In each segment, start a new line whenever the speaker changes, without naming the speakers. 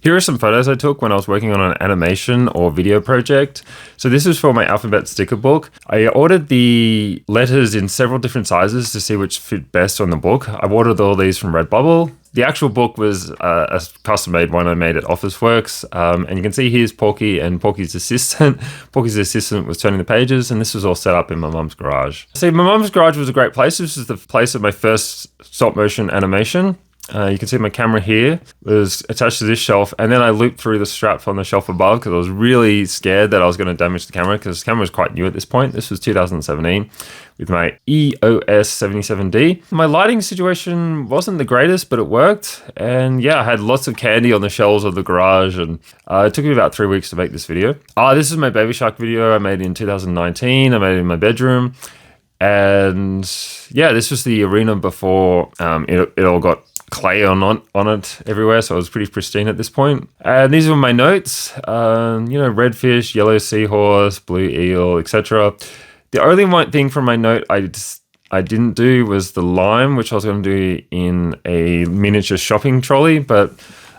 Here are some photos I took when I was working on an animation or video project. So this is for my alphabet sticker book. I ordered the letters in several different sizes to see which fit best on the book. I ordered all these from Redbubble. The actual book was a custom-made one I made at Officeworks. And you can see here's Porky and Porky's assistant. Porky's assistant was turning the pages, and this was all set up in my mum's garage. See, my mum's garage was a great place. This was the place of my first stop-motion animation. You can see my camera here was attached to this shelf, and then I looped through the strap on the shelf above because I was really scared that I was going to damage the camera because the camera was quite new at this point. This was 2017 with my EOS 77D. My lighting situation wasn't the greatest, but it worked. And yeah, I had lots of candy on the shelves of the garage, and it took me about 3 weeks to make this video. This is my Baby Shark video I made in 2019. I made it in my bedroom. And yeah, this was the arena before it all got clay on it everywhere, so it was pretty pristine at this point. And these were my notes, redfish, yellow seahorse, blue eel, etc. The only one thing from my note I didn't do was the lime, which I was going to do in a miniature shopping trolley, but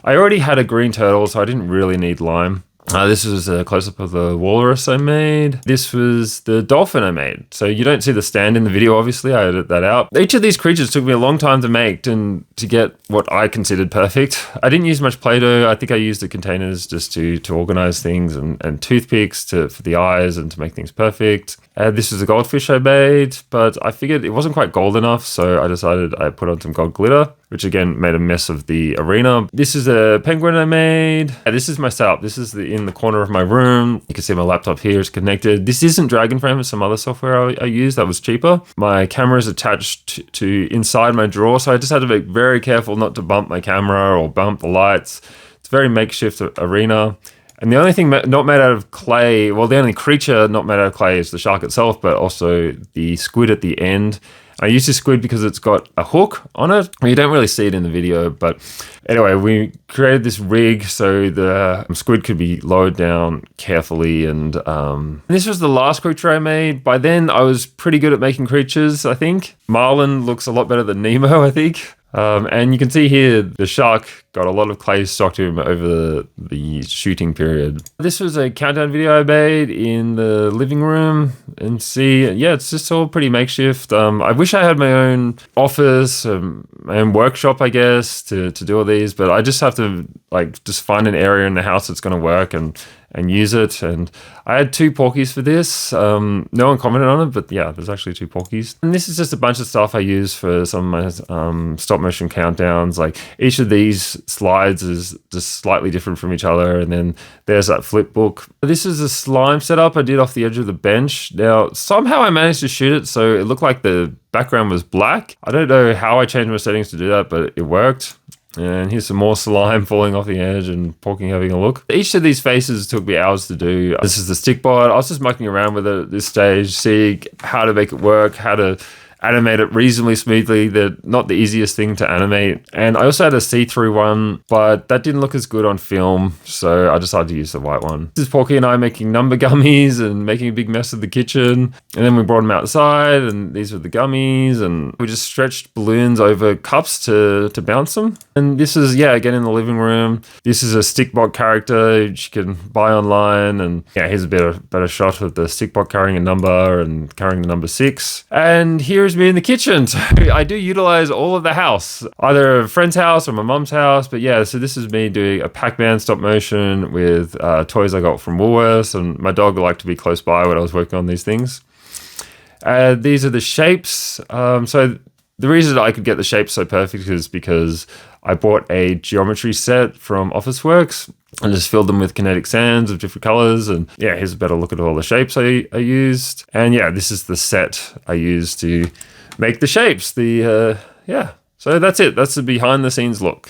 I already had a green turtle, so I didn't really need lime. This was a close-up of the walrus I made. This was the dolphin I made. So you don't see the stand in the video, obviously. I edited that out. Each of these creatures took me a long time to make and to get what I considered perfect. I didn't use much Play-Doh. I think I used the containers just to organize things and toothpicks for the eyes and to make things perfect. This is a goldfish I made, but I figured it wasn't quite gold enough, so I decided I put on some gold glitter, which again made a mess of the arena. This is a penguin I made. This is my setup. This is in the corner of my room. You can see my laptop here is connected. This isn't Dragonframe, it's some other software I used that was cheaper. My camera is attached to inside my drawer, so I just had to be very careful not to bump my camera or bump the lights. It's a very makeshift arena. And the only thing not made out of clay, well, the only creature not made out of clay is the shark itself, but also the squid at the end. I use this squid because it's got a hook on it. You don't really see it in the video, but anyway, we created this rig so the squid could be lowered down carefully. And this was the last creature I made. By then, I was pretty good at making creatures, I think. Marlin looks a lot better than Nemo, I think. And you can see here, the shark got a lot of clay stuck to him over the shooting period. This was a countdown video I made in the living room, and see, yeah, it's just all pretty makeshift. I wish I had my own office, my own workshop, I guess, to do all these, but I just have to just find an area in the house that's going to work and use it. And I had 2 Porkies for this. No one commented on it, but yeah, there's actually 2 Porkies. And this is just a bunch of stuff I use for some of my stop motion countdowns. Like each of these slides is just slightly different from each other. And then there's that flip book. This is a slime setup I did off the edge of the bench. Now, somehow I managed to shoot it so it looked like the background was black. I don't know how I changed my settings to do that, but it worked. And here's some more slime falling off the edge and Porky having a look. Each of these faces took me hours to do. This is the stick bot. I was just mucking around with it at this stage, seeing how to make it work, how to animate it reasonably smoothly. They're not the easiest thing to animate. And I also had a see-through one, but that didn't look as good on film, so I decided to use the white one. This is Porky and I making number gummies and making a big mess of the kitchen. And then we brought them outside, and these were the gummies, and we just stretched balloons over cups to bounce them. And this is, yeah, again in the living room. This is a stickbot character which you can buy online, and yeah, here's a better shot of the stickbot carrying a number and carrying the number 6. And here's me in the kitchen. So I do utilize all of the house, either a friend's house or my mum's house. But yeah, so this is me doing a Pac-Man stop motion with toys I got from Woolworths, and my dog liked to be close by when I was working on these things. These are the shapes. So the reason I could get the shapes so perfect is because I bought a geometry set from Officeworks and just filled them with kinetic sands of different colors. And yeah, here's a better look at all the shapes I used. And yeah, this is the set I used to make the shapes. So that's it. That's the behind the scenes look.